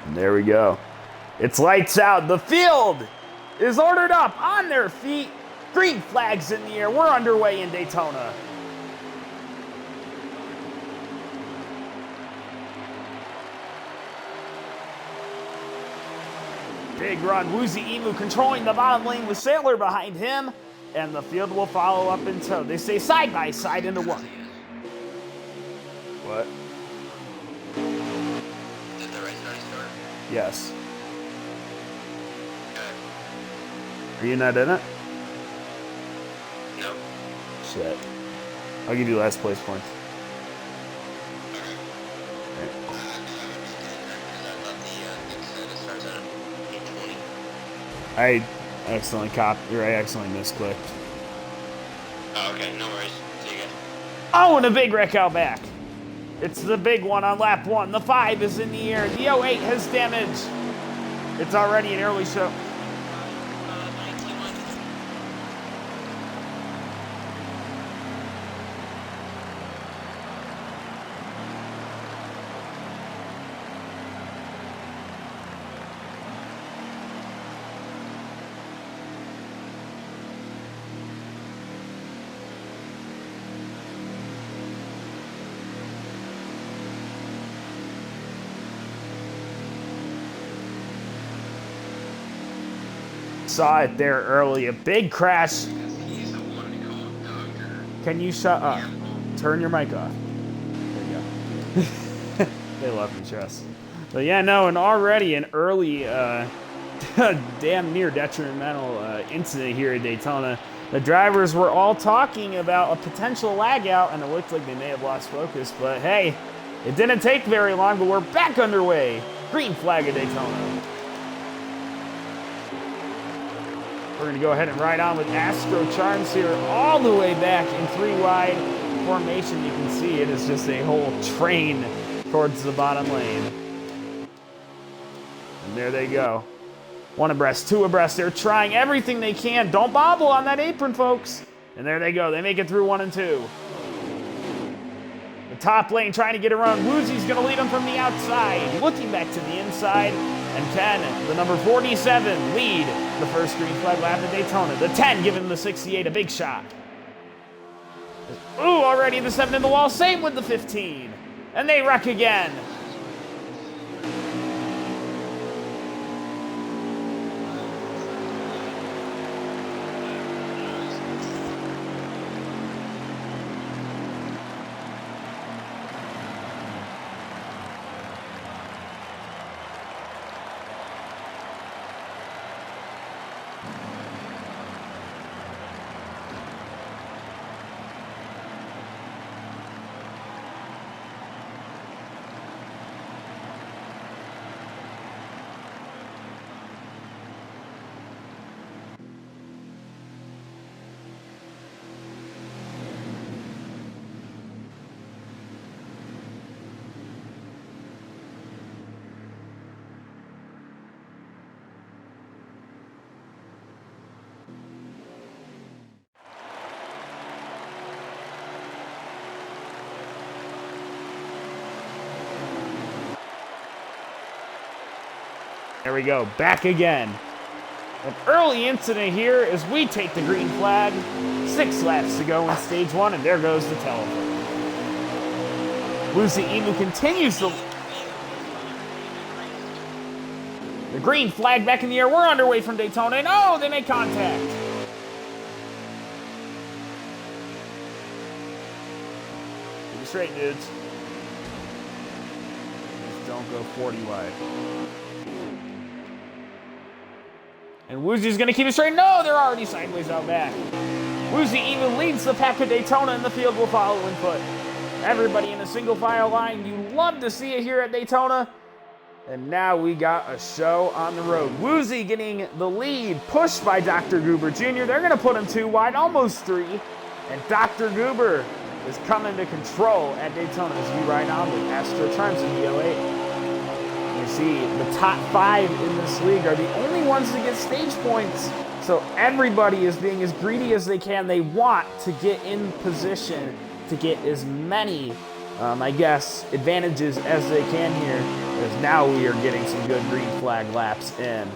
And there we go. It's lights out. The field is ordered up on their feet. Green flags in the air. We're underway in Daytona. Big run. Woozy Emu controlling the bottom lane with Sailor behind him. And the field will follow up in tow. They stay side by side into one. What? Did the race already start? Yes. Okay. Are you not in it? No. Shit. I'll give you last place points. I accidentally misclicked. Oh, okay, no worries. See you guys. Oh, and a big wreck out back. It's the big one on lap 1. The 5 is in the air. The 08 has damage. It's already an early show. Saw it there early. A big crash. He's the one to call Dr. Can you shut up? Turn your mic off. There you go. They love me, Tress. But yeah, no, and already an early, damn near detrimental incident here at Daytona. The drivers were all talking about a potential lag out, and it looked like they may have lost focus. But hey, it didn't take very long, but we're back underway. Green flag at Daytona. We're going to go ahead and ride on with Astro Charms here all the way back in 3 wide formation. You can see it is just a whole train towards the bottom lane. And there they go. 1 abreast, 2 abreast. They're trying everything they can. Don't bobble on that apron, folks. And there they go. They make it through 1 and 2. The top lane trying to get around. Woozy's going to lead them from the outside. Looking back to the inside. And 10, the number 47, lead the first green flag lap at Daytona. The 10 giving the 68 a big shot. Ooh, already the 7 in the wall. Same with the 15. And they wreck again. There we go, back again. An early incident here as we take the green flag. 6 laps to go in stage 1, and there goes the telephone. Woozy Emu continues to... The green flag back in the air. We're underway from Daytona, and oh, they make contact. Keep it straight, dudes. Just don't go 40 wide. And Woozy's going to keep it straight. No, they're already sideways out back. Woozy even leads the pack at Daytona, and the field will follow in foot. Everybody in a single file line. You love to see it here at Daytona. And now we got a show on the road. Woozy getting the lead, pushed by Dr. GooberJr. They're going to put him 2 wide, almost 3. And Dr. Goober is coming to control at Daytona as we ride on with Astro Charms in the 08. You see, the top 5 in this league are the only ones to get stage points. So everybody is being as greedy as they can. They want to get in position to get as many I guess, advantages as they can here, because now we are getting some good green flag laps in.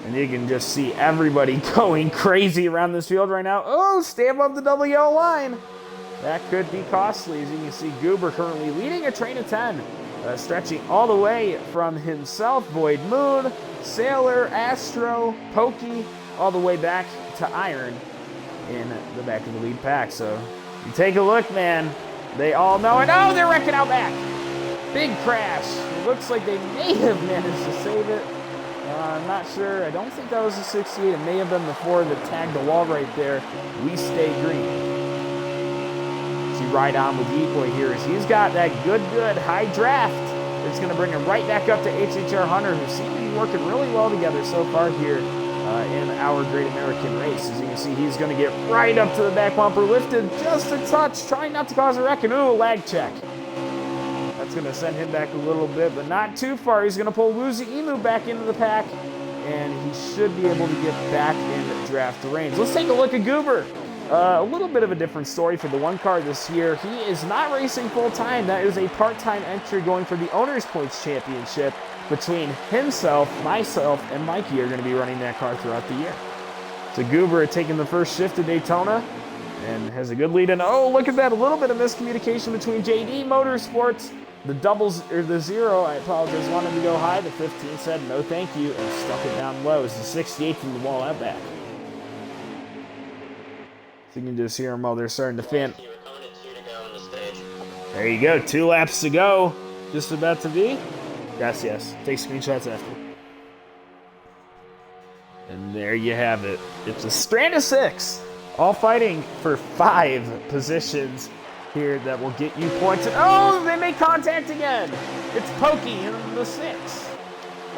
And you can just see everybody going crazy around this field right now. Oh, stay above the double yellow line. That could be costly. As you can see, Goober currently leading a train of 10, stretching all the way from himself, Void Moon, Sailor, Astro, Pokey, all the way back to Iron in the back of the lead pack. So you take a look, man. They all know it. Oh, they're wrecking out back. Big crash. It looks like they may have managed to save it. I'm not sure. I don't think that was a 68. It may have been the 4 that tagged the wall right there. We stay green. See, ride on with E-Boy here as he's got that good high draft. It's going to bring him right back up to HHR Hunter, who seem to be working really well together so far here in our Great American Race. As you can see, he's going to get right up to the back bumper, lifted just a touch, trying not to cause a wreck, and ooh, lag check. That's going to send him back a little bit, but not too far. He's going to pull Woozy Emu back into the pack, and he should be able to get back in draft range. Let's take a look at Goober. A little bit of a different story for the one car this year. He is not racing full-time. That is a part-time entry going for the Owners' Points Championship. Between himself, myself, and Mikey are going to be running that car throughout the year. So Goober taking the first shift to Daytona and has a good lead. And oh, look at that, a little bit of miscommunication between JD Motorsports. The doubles, or the 0, I apologize, wanted to go high. The 15 said no thank you and stuck it down low. It's the 68 from the wall out back. So you can just hear them while they're starting to fan. There you go, 2 laps to go. Just about to be. Yes. Take screenshots after. And there you have it. It's a strand of 6. All fighting for 5 positions here that will get you points. And oh, they make contact again. It's Pokey in the 6.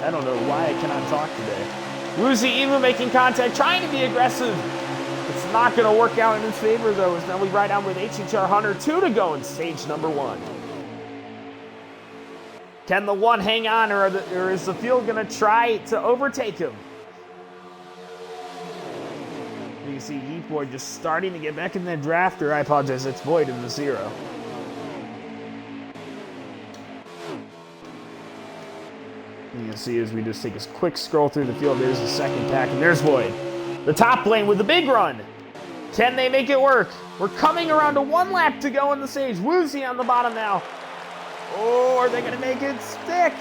I don't know why I cannot talk today. Woozy Emu making contact, trying to be aggressive. It's not going to work out in his favor, though, as now we ride on with HHR Hunter. 2 to go in stage number 1. Can the 1 hang on, or is the field going to try to overtake him? You can see E-Boy just starting to get back in that draft, or I apologize, it's Void in the 0. You can see as we just take a quick scroll through the field, there's the second pack, and there's Void. The top lane with the big run. Can they make it work? We're coming around to 1 lap to go in the stage. Woozy on the bottom now. Oh, are they going to make it stick?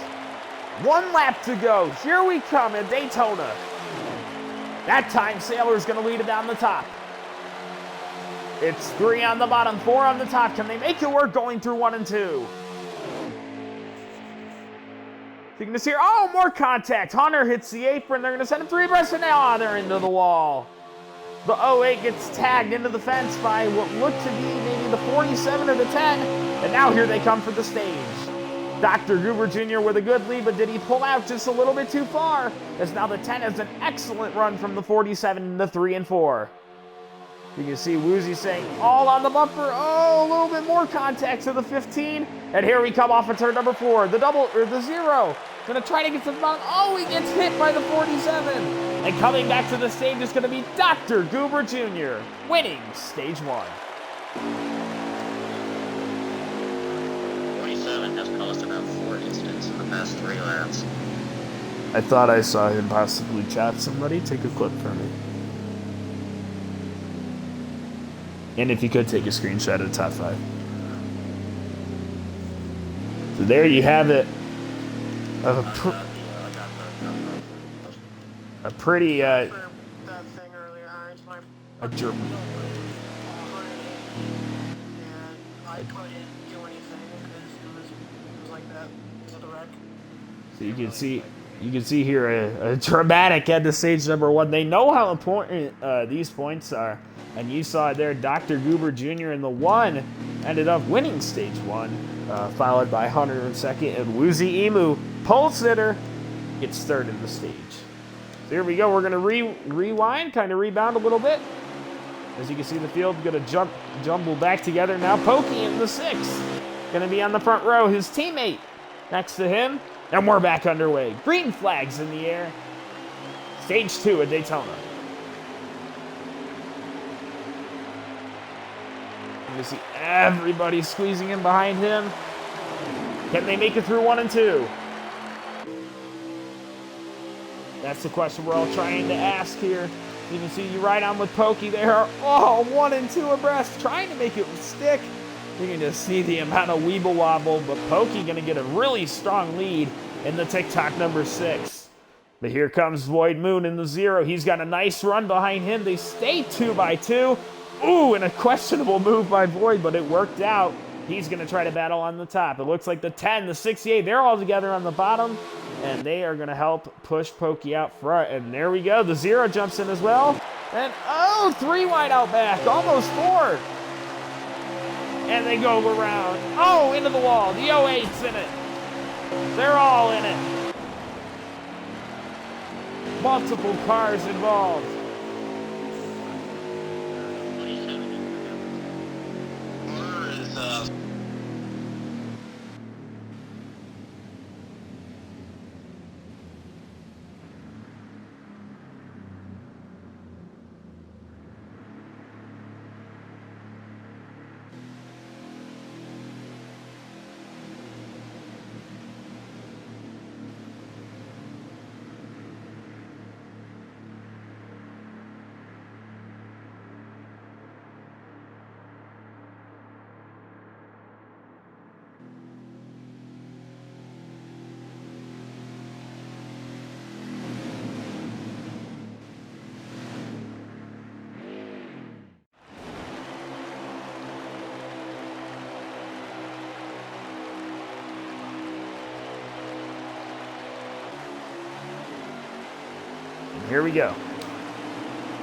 1 lap to go. Here we come at Daytona. That time, Sailor's going to lead it down the top. It's 3 on the bottom, 4 on the top. Can they make it work going through 1 and 2? You can just hear, oh, more contact. Hunter hits the apron. They're going to send him 3 abreast, and now they're into the wall. The 08 gets tagged into the fence by what looked to be maybe the 47 or the 10. And now here they come for the stage. Dr. GooberJr with a good lead, but did he pull out just a little bit too far? As now the 10 has an excellent run from the 47 to 3 and 4. You can see Woozy saying, all on the bumper. Oh, a little bit more contact to the 15. And here we come off of turn number 4. The double, or the 0. Gonna try to get to the bottom. Oh, he gets hit by the 47. And coming back to the stage is gonna be Dr. GooberJr, winning stage 1. 47 has caused about 4 incidents in the past 3 laps. I thought I saw him possibly chat somebody. Take a clip for me. And if you could, take a screenshot of the top 5. So there you have it. A pretty, a German. So you can see here a dramatic end to stage number 1. They know how important these points are. And you saw it there, Dr. GooberJr in the 1 ended up winning stage 1, followed by Hunter in second, and Woozy Emu, pole sitter, gets third in the stage. So here we go, we're gonna rewind, kind of rebound a little bit. As you can see, the field gonna jumble back together now. Pokey in the 6, gonna be on the front row. His teammate next to him, and we're back underway. Green flags in the air. Stage 2 at Daytona. You see everybody squeezing in behind him. Can they make it through 1 and 2? That's the question we're all trying to ask here. You can see you right on with Pokey there. Oh, 1 and 2 abreast, trying to make it stick. You can just see the amount of weeble wobble, but Pokey gonna get a really strong lead in the TikTok number 6. But here comes Void Moon in the 0. He's got a nice run behind him. They stay 2 by 2. Ooh, and a questionable move by Void, but it worked out. He's gonna try to battle on the top. It looks like the 10, the 68, they're all together on the bottom, and they are gonna help push Pokey out front. And there we go, the 0 jumps in as well. And oh, 3 wide out back, almost 4. And they go around. Oh, into the wall. The 08's in it. They're all in it. Multiple cars involved. Here we go.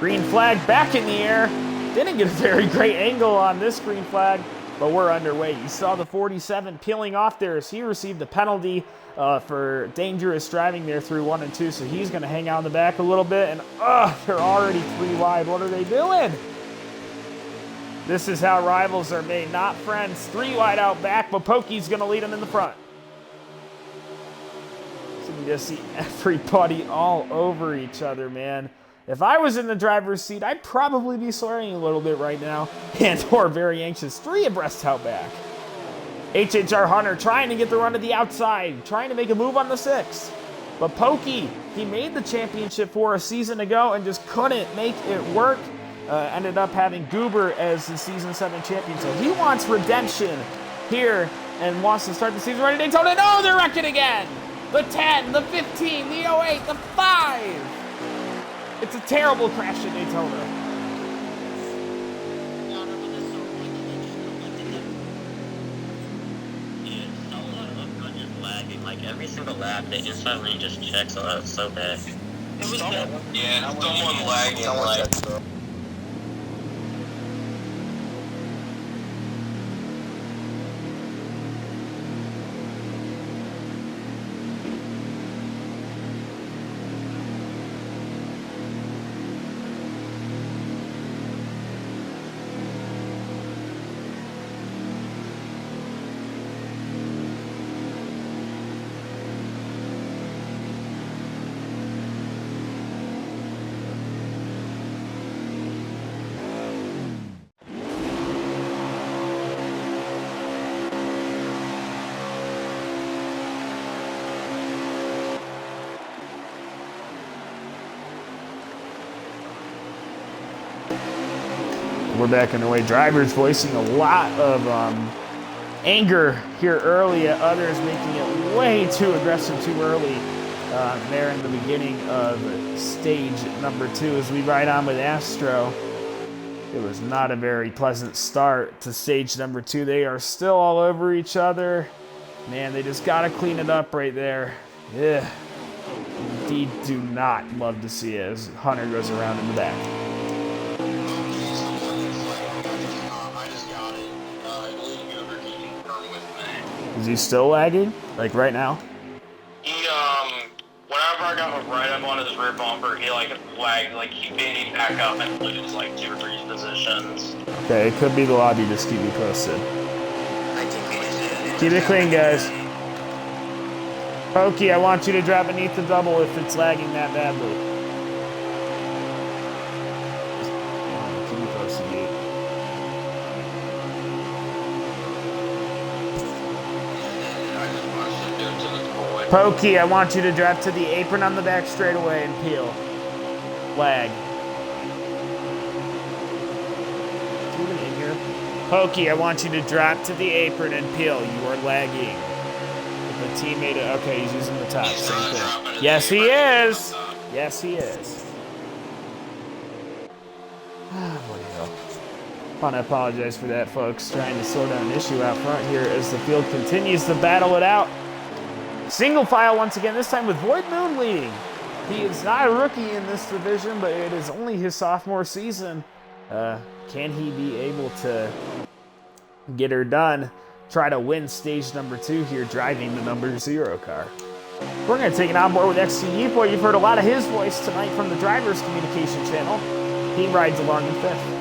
Green flag back in the air. Didn't get a very great angle on this green flag, but we're underway. You saw the 47 peeling off there as he received a penalty for dangerous driving there through 1 and 2, so he's going to hang out in the back a little bit, and they're already 3 wide. What are they doing? This is how rivals are made, not friends. 3 wide out back, but Pokey's going to lead them in the front. So you can just see everybody all over each other, man. If I was in the driver's seat, I'd probably be slurring a little bit right now, and or very anxious. 3 abreast out back. HHR Hunter trying to get the run to the outside, trying to make a move on the 6. But Pokey, he made the championship 4 a season ago and just couldn't make it work. Ended up having Goober as the season 7 champion. So he wants redemption here and wants to start the season right at Daytona. No, they're wrecking again. The 10, the 15, the 08, the 5. It's a terrible crash at Daytona. Like every single lap, the inside lane just checks out so bad. It was someone lagging like. We're back underway. Drivers voicing a lot of anger here early at others, making it way too aggressive too early there in the beginning of stage number 2 as we ride on with Astro. It was not a very pleasant start to stage number 2. They are still all over each other. Man, they just got to clean it up right there. Yeah. Indeed, do not love to see it as Hunter goes around in the back. Is he still lagging? Like right now? He, whenever I got right up on his rear bumper, he, like, lagged, like, he made back up and lose, like, 2 or 3 positions. Okay, it could be the lobby. Just keep me posted. Keep it clean, guys. Pokey, I want you to drop beneath the double if it's lagging that badly. Keep me posted, dude. Pokey, I want you to drop to the apron on the back straightaway and peel. Flag. In here. Pokey, I want you to drop to the apron and peel. You are lagging. The teammate, okay, he's using the top. Same thing. Yes, he is. Yes, he is. Bloody hell. I want to apologize for that, folks. Trying to sort out an issue out front here as the field continues to battle it out. Single file once again, this time with Void Moon leading. He is not a rookie in this division, but it is only his sophomore season. Can he be able to get her done? Try to win stage number 2 here, driving the number 0 car. We're going to take it on board with XCU Boy. You've heard a lot of his voice tonight from the driver's communication channel. He rides along in 5th.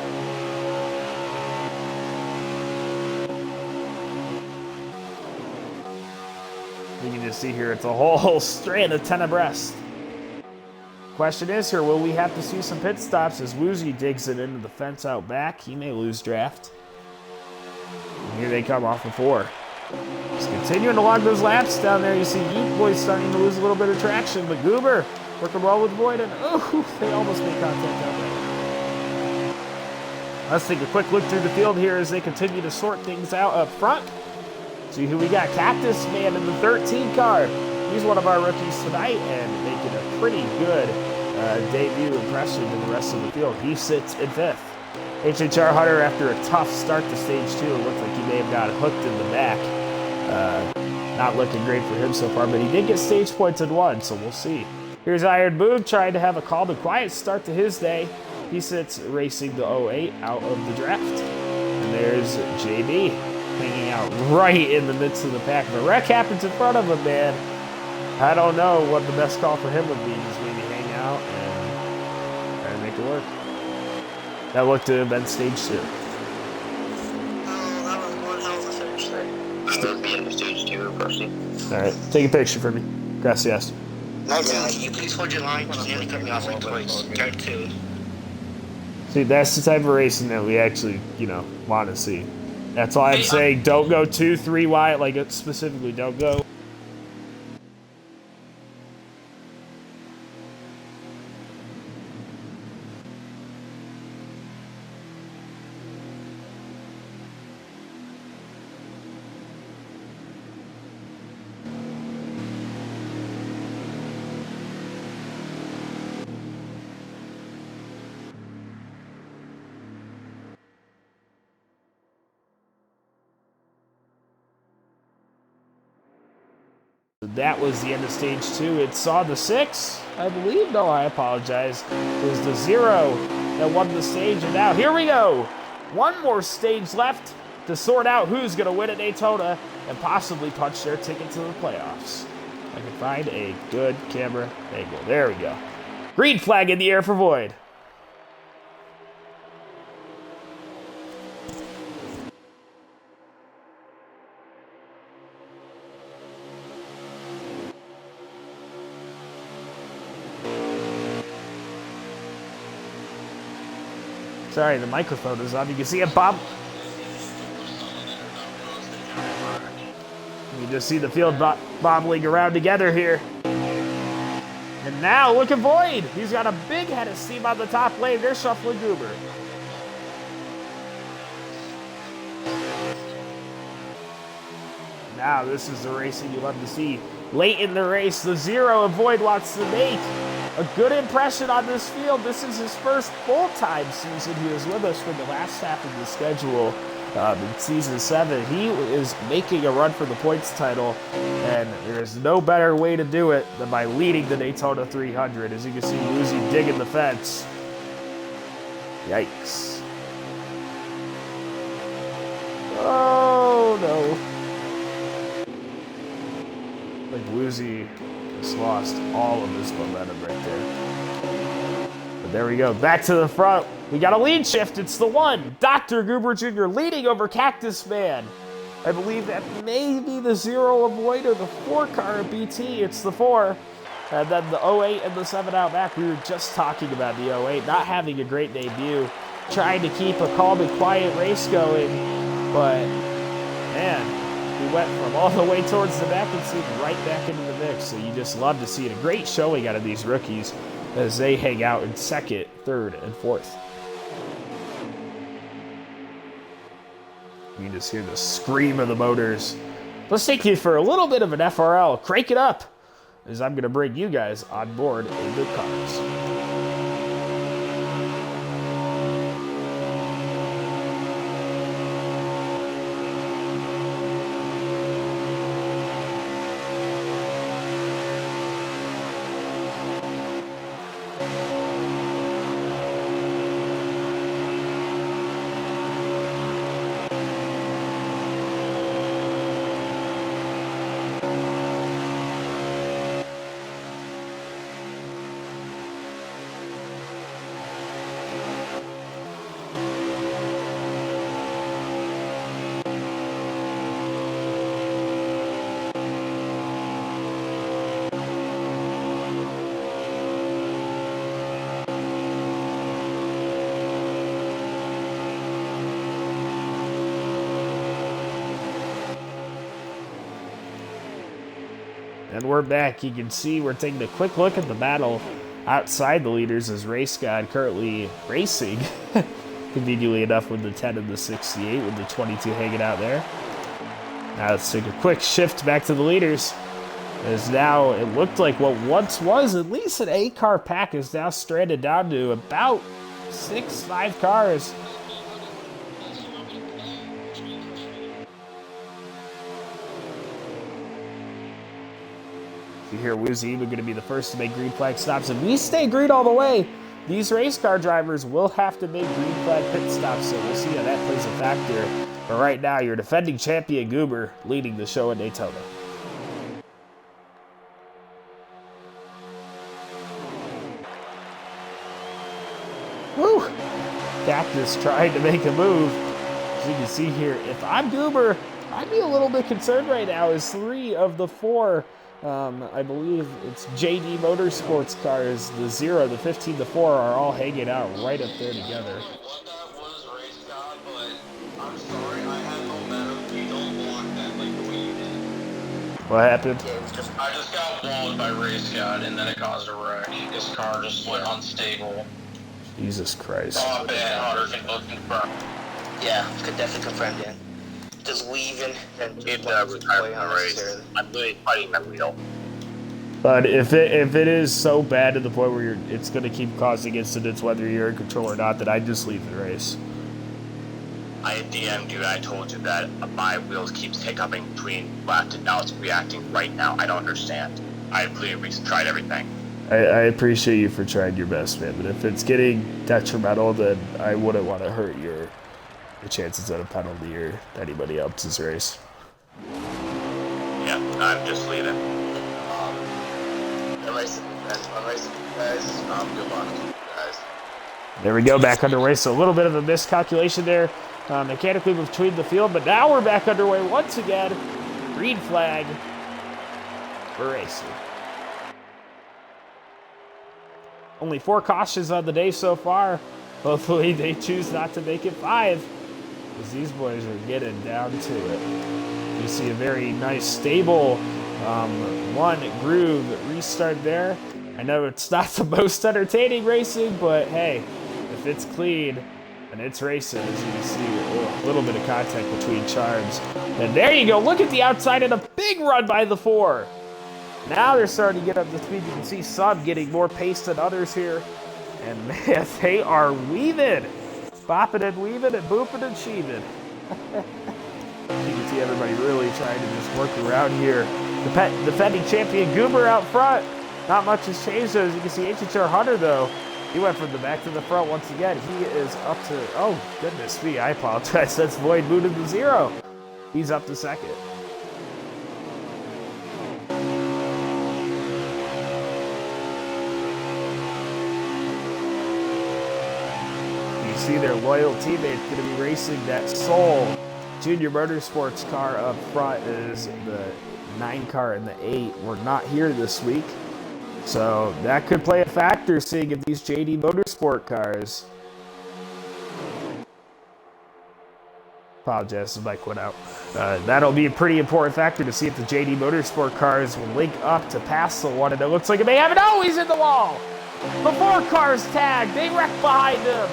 You can just see here, it's a whole strand of 10 abreast. Question is here, will we have to see some pit stops as Woozy digs it into the fence out back? He may lose draft. And here they come off of 4. Just continuing to log those laps down there. You see Yeet Boy starting to lose a little bit of traction, but Goober working well with Void, and oh, they almost made contact out there. Let's take a quick look through the field here as they continue to sort things out up front. See who we got. Cactus Man in the 13 car. He's one of our rookies tonight and making a pretty good debut impression in the rest of the field. He sits in 5th. HHR Hunter, after a tough start to stage 2, it looked like he may have got hooked in the back. Not looking great for him so far, but he did get stage points in 1, so we'll see. Here's Iron Boog trying to have a calm and quiet start to his day. He sits racing the 08 out of the draft. And there's JB hanging out right in the midst of the pack. The wreck happens in front of him, man. I don't know what the best call for him would be. Just maybe hang out and try to make it work. That looked to have been stage 2. Oh, that was one hell of a finish there. That would be into stage 2, Percy. Alright, take a picture for me. Gracias. Can you please hold your line? You nearly cut me off like twice. Turn 2. See, that's the type of racing that we actually, want to see. That's all I'm saying. Don't go 2-3 wide, like specifically, don't go. That was the end of stage 2. It saw the 6, I believe. No, I apologize. It was the 0 that won the stage. And now, here we go. One more stage left to sort out who's going to win at Daytona and possibly punch their ticket to the playoffs. I can find a good camera angle. There we go. Green flag in the air for Void. Sorry, the microphone is on. You can see it bob. You just see the field bobbling around together here. And now look at Void. He's got a big head of steam on the top lane. They're shuffling Goober. Now this is the racing you love to see. Late in the race, the 0 of Void wants to make a good impression on this field. This is his first full-time season. He was with us for the last half of the schedule in Season 7. He is making a run for the points title, and there's no better way to do it than by leading the Daytona 300. As you can see, Woozy digging the fence. Yikes. Oh, no. Like Woozy just lost all of his momentum right there. But there we go. Back to the front. We got a lead shift. It's the 1. Dr. GooberJr. leading over Cactus Man. I believe that may be the 0 of Void or the 4 car at BT. It's the 4. And then the 08 and the 7 out back. We were just talking about the 08 not having a great debut. Trying to keep a calm and quiet race going. But, man, We went from all the way towards the back and seemed right back into the mix. So you just love to see it. A great showing out of these rookies as they hang out in second, third, and fourth. You can just hear the scream of the motors. Let's take you for a little bit of an FRL. Crank it up as I'm going to bring you guys on board in the cars. And we're back. You can see we're taking a quick look at the battle outside the leaders as Race God currently racing, conveniently enough, with the 10 and the 68, with the 22 hanging out there. Now let's take a quick shift back to the leaders, as now it looked like what once was at least an 8-car pack is now stranded down to about 5 cars. You hear Woozy Emu going to be the first to make green flag stops. If we stay green all the way, these race car drivers will have to make green flag pit stops, so we'll see how that plays a factor. But right now, your defending champion Goober leading the show in Daytona. Woo! Cactus trying to make a move. As you can see here, if I'm Goober, I'd be a little bit concerned right now, as 3 of the 4 I believe it's JD Motorsports cars, the 0, the 15, the 4 are all hanging out right up there together. What that was, Race God, but I'm sorry, I had momentum. You don't block that like the way you did. What happened? I just got walled by Race God, and then it caused a wreck. This car just went unstable. Jesus Christ. Oh, man, Hunter can both confirm. Yeah, could definitely confirm that. Just weaving and If that was happening in the race, I'm literally fighting that wheel. But if it is so bad to the point where it's going to keep causing incidents, whether you're in control or not, then I just leave the race. I DM'd you, I told you that my wheels keeps hiccuping between left and now it's reacting right now. I don't understand. I literally tried everything. I appreciate you for trying your best, man, but if it's getting detrimental, then I wouldn't want to hurt your chances at a penalty or anybody else's race. Yeah, I'm just leaving. I'm racing, guys. Good luck, guys. There we go, back underway. So a little bit of a miscalculation there mechanically between the field, but now we're back underway once again. Green flag for racing. Only 4 cautions on the day so far. Hopefully they choose not to make it 5, because these boys are getting down to it. You see a very nice, stable one groove restart there. I know it's not the most entertaining racing, but hey, if it's clean and it's racing, as you can see, a little bit of contact between charms. And there you go, look at the outside and a big run by the 4. Now they're starting to get up to speed. You can see some getting more pace than others here. And man, they are weaving. Bopping and weaving and booping and sheaving. You can see everybody really trying to just work around here. The defending champion Goober out front. Not much has changed, as you can see. HHR Hunter, though, he went from the back to the front once again. He is up to, oh, goodness me, I apologize. That's Void booted to 0. He's up to second. You see their loyal teammate going to be racing that Soul Junior Motorsports car up front. Is the 9 car and the 8 were not here this week. So that could play a factor, seeing if these JD Motorsport cars. Apologize, the mic went out. That'll be a pretty important factor to see if the JD Motorsport cars will link up to pass the one, and it looks like it may have it. Oh, he's in the wall! The 4 cars tagged. They wrecked behind him.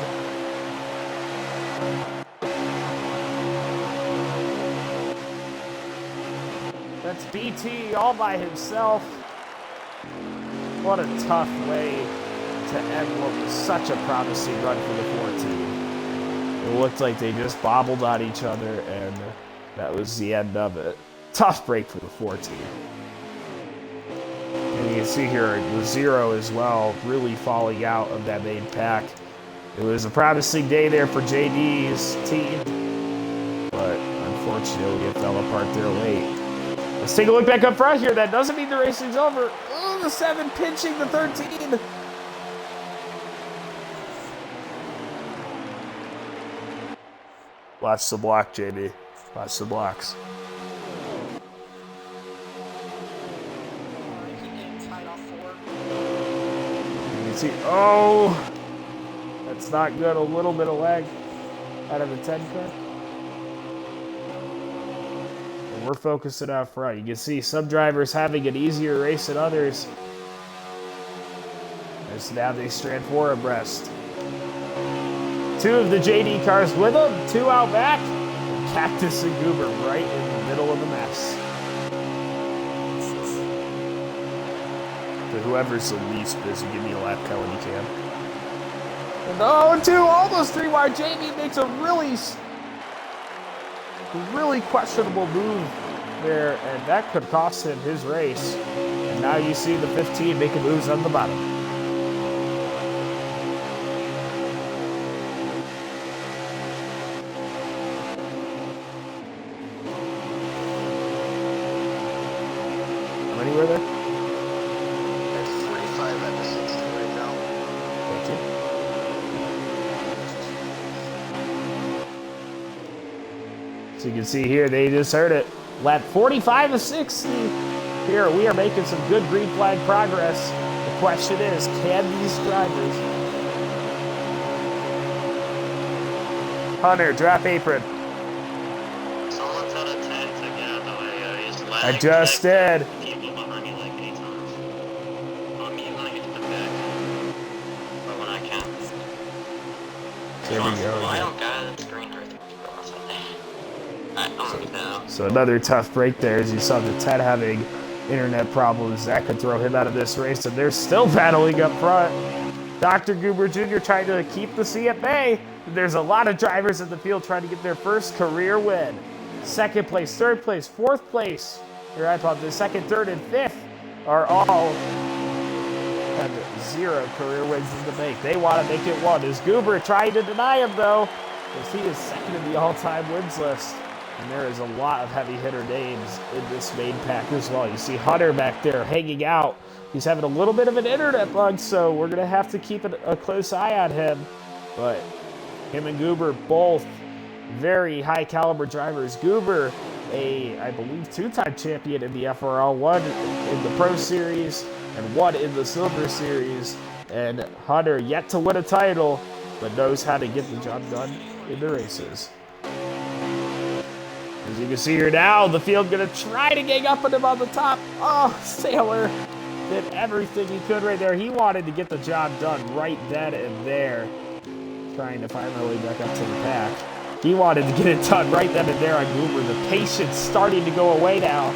That's BT all by himself. What a tough way to end what was such a promising run for the 14. It looked like they just bobbled on each other, and that was the end of it. Tough break for the 14. And you can see here the 0 as well, really falling out of that main pack. It was a promising day there for JD's team, but unfortunately it fell apart there late. Let's take a look back up front here. That doesn't mean the racing's over. Oh, the 7 pinching the 13. Watch the block, JB. Watch the blocks. You can see, oh, that's not good. A little bit of lag out of the 10 car. And we're focusing out front. You can see some drivers having an easier race than others. As now they strand 4 abreast. 2 of the JD cars with them, 2 out back. And Cactus and Goober right in the middle of the mess. But whoever's the least busy, give me a lap cut when you can. And 2, almost 3 wide. JD makes a really questionable move there, and that could cost him his race. And now you see the 15 making moves on the bottom. Anywhere there? That's 45 at the 60 right now. Thank you. So you can see here, they just heard it. Lap 45 of 60. Here, we are making some good green flag progress. The question is, can these drivers... Hunter, drop apron. Someone's out of 10 to get out of the way. He's I just did. People behind me like 8 times. I'm me when I get to the back. But when I can. There we go. I don't got it. It's green right there. So another tough break there, as you saw the 10 having internet problems. That could throw him out of this race, and they're still battling up front. Dr. GooberJr. trying to keep the C at bay. There's a lot of drivers in the field trying to get their first career win. 2nd place, 3rd place, 4th place. Here I thought the 2nd, 3rd, and 5th are all have 0 career wins in the bank. They want to make it 1. Is Goober trying to deny him, though, as he is 2nd in the all-time wins list. And there is a lot of heavy hitter names in this main pack as well. You see Hunter back there hanging out. He's having a little bit of an internet bug, so we're going to have to keep a close eye on him. But him and Goober, both very high caliber drivers. Goober, I believe, 2-time champion in the E-FRL, 1 in the Pro Series and 1 in the Silver Series. And Hunter yet to win a title, but knows how to get the job done in the races. As you can see here now, the field gonna try to gang up on him on the top. Oh, Sailor did everything he could right there. He wanted to get the job done right then and there. Trying to find my way back up to the pack. He wanted to get it done right then and there on Goober. The patience starting to go away now.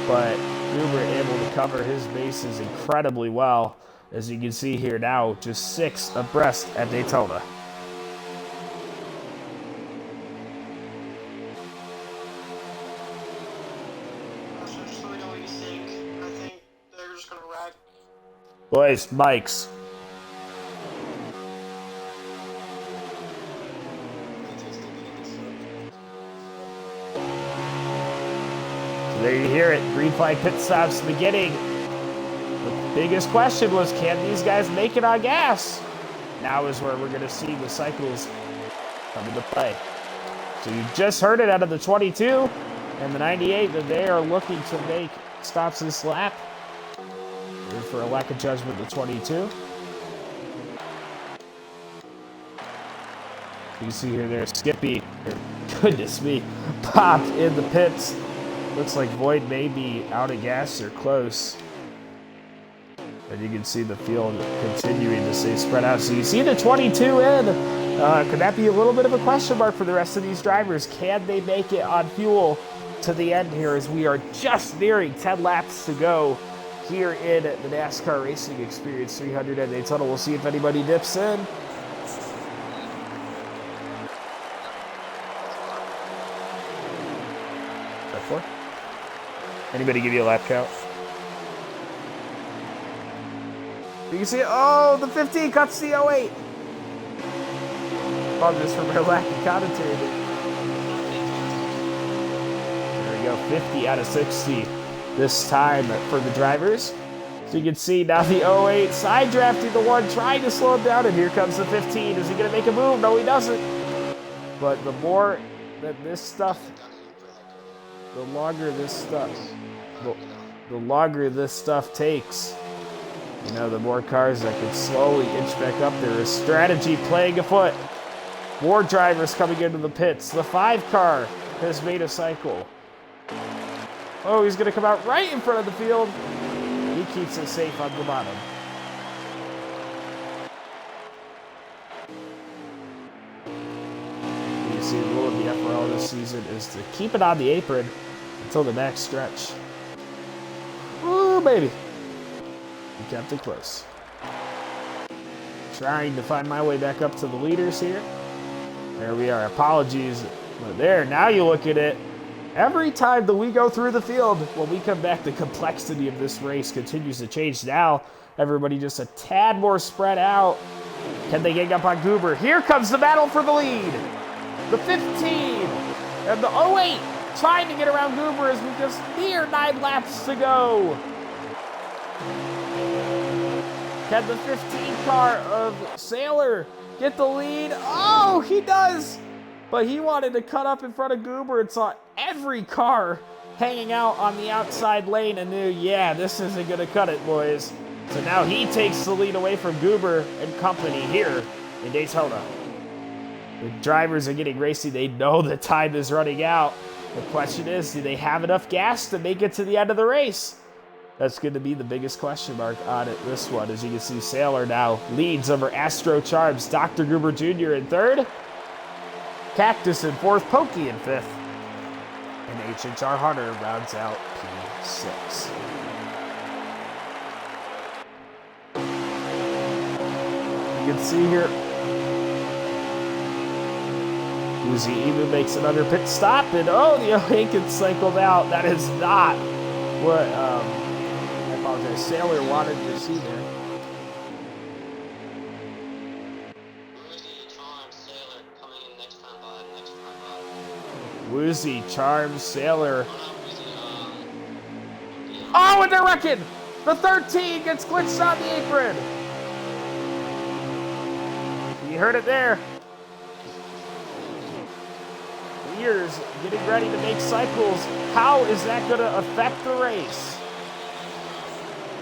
But Goober able to cover his bases incredibly well. As you can see here now, just 6 abreast at Daytona. Boys, mics. So there you hear it. Green flag pit stops beginning. The biggest question was, can these guys make it on gas? Now is where we're going to see the cycles come into play. So you just heard it out of the 22 and the 98 that they are looking to make stops this lap. For a lack of judgment, the 22. You can see here, there's Skippy. Goodness me. Popped in the pits. Looks like Void may be out of gas or close. And you can see the field continuing to stay spread out. So you see the 22 in. Could that be a little bit of a question mark for the rest of these drivers? Can they make it on fuel to the end here, as we are just nearing 10 laps to go here in the NASCAR Racing Experience 300 at Daytona. We'll see if anybody dips in. Is that 4? Anybody give you a lap count? You can see it. Oh, the 15 cuts the 08. Apologies for my lack of commentary. There we go, 50 out of 60 this time for the drivers. So you can see now the 08 side drafting the 1, trying to slow him down, and here comes the 15. Is he going to make a move? No, he doesn't. But the more that this stuff, the longer this stuff takes, you know, the more cars that can slowly inch back up there. A strategy playing afoot. More drivers coming into the pits. The 5 car has made a cycle. Oh, he's going to come out right in front of the field. He keeps it safe on the bottom. You see, the rule of the E-FRL this season is to keep it on the apron until the next stretch. Ooh, baby. He kept it close. Trying to find my way back up to the leaders here. There we are. Apologies. But there, now you look at it. Every time that we go through the field, when we come back, the complexity of this race continues to change. Now, everybody just a tad more spread out. Can they gang up on Goober? Here comes the battle for the lead. The 15 and the 08 trying to get around Goober as we just near 9 laps to go. Can the 15 car of Sailor get the lead? Oh, he does! But he wanted to cut up in front of Goober and saw every car hanging out on the outside lane and knew, yeah, this isn't going to cut it, boys. So now he takes the lead away from Goober and company here in Daytona. The drivers are getting racy. They know the time is running out. The question is, do they have enough gas to make it to the end of the race? That's going to be the biggest question mark on it, this one. As you can see, Sailor now leads over Astro Charms. Dr GooberJr in 3rd. Cactus in 4th. Pokey in 5th. And HHR Hunter rounds out P6. You can see here, Uzi even makes another pit stop, and oh, the 08 gets cycled out. That is not what, I apologize, Sailor wanted to see there. Woozy Charms Sailor. Oh, and they're wrecking! The 13 gets glitched on the apron. You heard it there. Leaders getting ready to make cycles. How is that going to affect the race?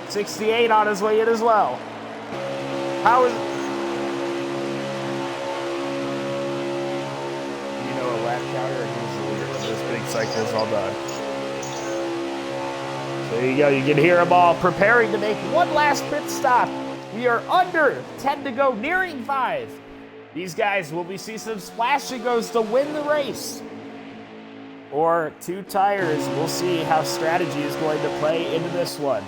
68 on his way in as well. How is... You know, a lap counter, and he's the leader when this big cycle is all done. So there you go. You can hear them all preparing to make one last pit stop. We are under 10 to go, nearing 5. These guys, will we see some splash and goes to win the race? Or 2 tires? We'll see how strategy is going to play into this one.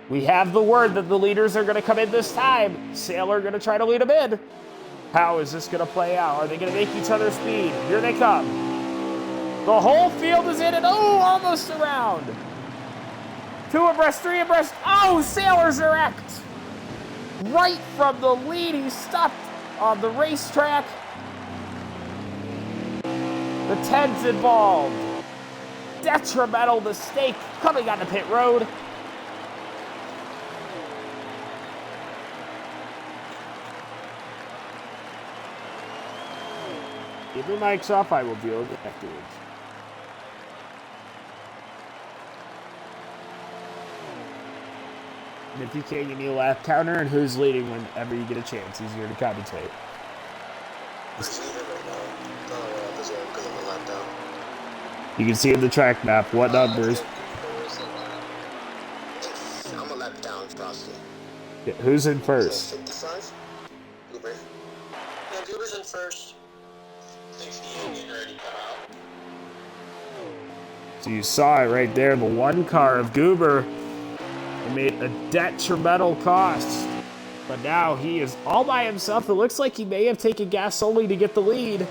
We have the word that the leaders are going to come in this time. Sailor going to try to lead them in. How is this going to play out? Are they going to make each other speed? Here they come. The whole field is in, and oh, almost around. 2 abreast, 3 abreast. Oh, Sailor's wrecked. Right from the lead, he stopped on the racetrack. The 10's involved. Detrimental mistake coming on the pit road. Keep your mics off, I will deal with it afterwards. And if you can, give me a lap counter and who's leading whenever you get a chance. Easier to commentate. Who's leading right now? You can see in the track map what numbers. I'm a lap down, Frosty. Yeah, who's in first? 55? Goober. Yeah, Goober's in first. 68 getting ready to come out. So you saw it right there, the one car of Goober. It made a detrimental cost. But now he is all by himself. It looks like he may have taken gas only to get the lead.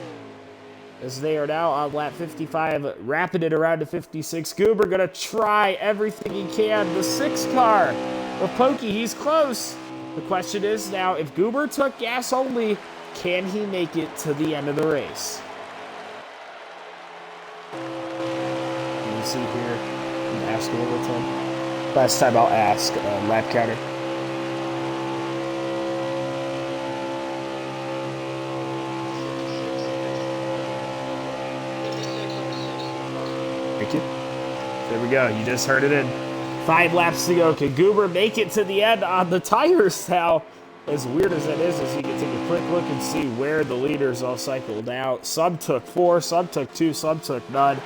As they are now on lap 55, wrapping it around to 56. Goober gonna try everything he can. The 6 car of Pokey, he's close. The question is now, if Goober took gas only, can he make it to the end of the race? Can you see here? I'm asking one more time. Last time I'll ask lap counter. Thank you. There we go. You just heard it in. 5 laps to go. Can Goober make it to the end on the tires now? As weird as that is you can take a quick look and see where the leaders all cycled out. Some took 4, some took 2, some took none.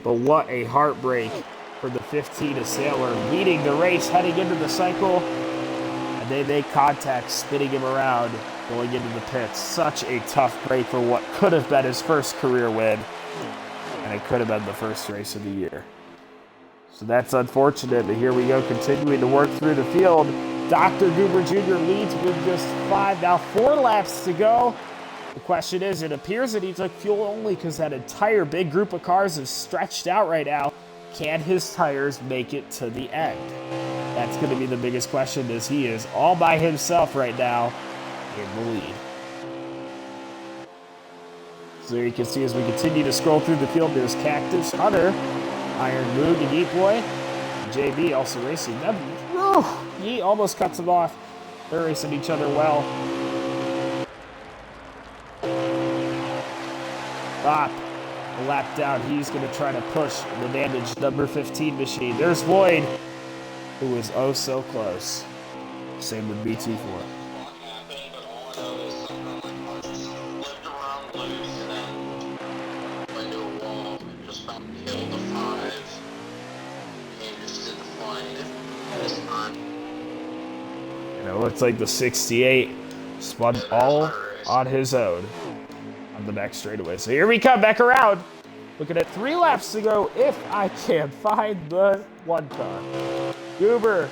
But what a heartbreak for the 15 of Sailor, leading the race, heading into the cycle. And they make contact, spinning him around, going into the pits. Such a tough break for what could have been his first career win. And it could have been the first race of the year. So that's unfortunate, but here we go, continuing to work through the field. Dr. GooberJr leads with just 5, now 4 laps to go. The question is, it appears that he took fuel only because that entire big group of cars is stretched out right now. Can his tires make it to the end? That's going to be the biggest question, as he is all by himself right now in the lead. So there you can see as we continue to scroll through the field, there's Cactus, Hunter, Iron Moog, and Yeet Boy. JB also racing them. Yeet almost cuts him off. They're racing each other well. Bop, a lap down. He's going to try to push the damaged number 15 machine. There's Void, who is oh so close. Same with BT4. And it looks like the 68 spun all on his own on the back straightaway. So here we come back around. Looking at 3 laps to go if I can find the 1 car. Goober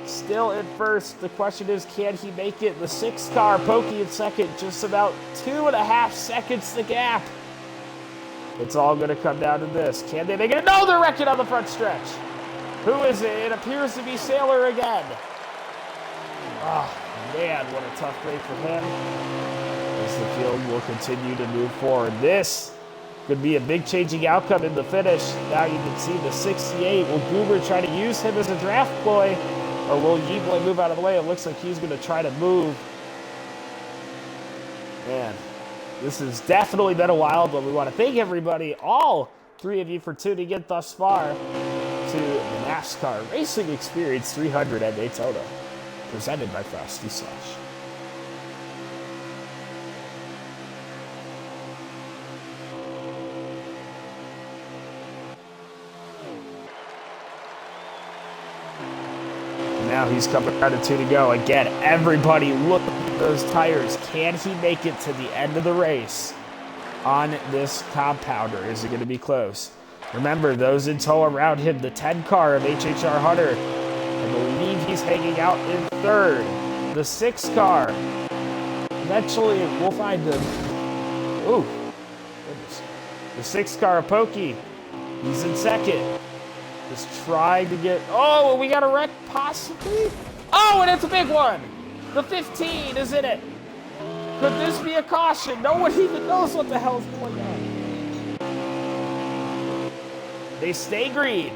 still in first. The question is, can he make it? The 6 car, Pokey in second, just about 2.5 seconds the gap. It's all going to come down to this. Can they make it? No, they're wrecking on the front stretch. Who is it? It appears to be Sailor again. Oh, man, what a tough break for him. As the field will continue to move forward. This could be a big changing outcome in the finish. Now you can see the 68. Will Goober try to use him as a draft ploy? Or will Yeeboy move out of the way? It looks like he's going to try to move. Man, this has definitely been a while, but we want to thank everybody, all 3 of you, for tuning in thus far to the NASCAR Racing Experience 300 at Daytona, presented by Frosty Slush. Now he's coming out of 2 to go. Again, everybody look at those tires. Can he make it to the end of the race on this compounder? Is it going to be close? Remember, those in tow around him, the 10 car of HHR Hunter. I believe he's hanging out in 3rd. The 6 car. Eventually, we'll find him. Ooh. Goodness. The 6 car of Pokey. He's in 2nd. Just trying to get... Oh, we got a wreck, possibly? Oh, and it's a big one! The 15 is in it. Could this be a caution? No one even knows what the hell's going on. They stay green.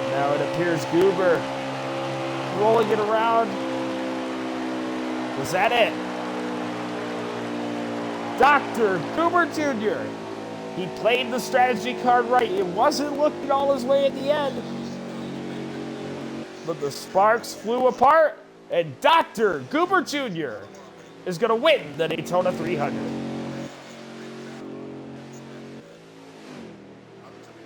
Now it appears Goober rolling it around. Was that it? Dr. GooberJr. He played the strategy card right. It wasn't looking all his way at the end. But the sparks flew apart, and Dr. GooberJr. is going to win the Daytona 300.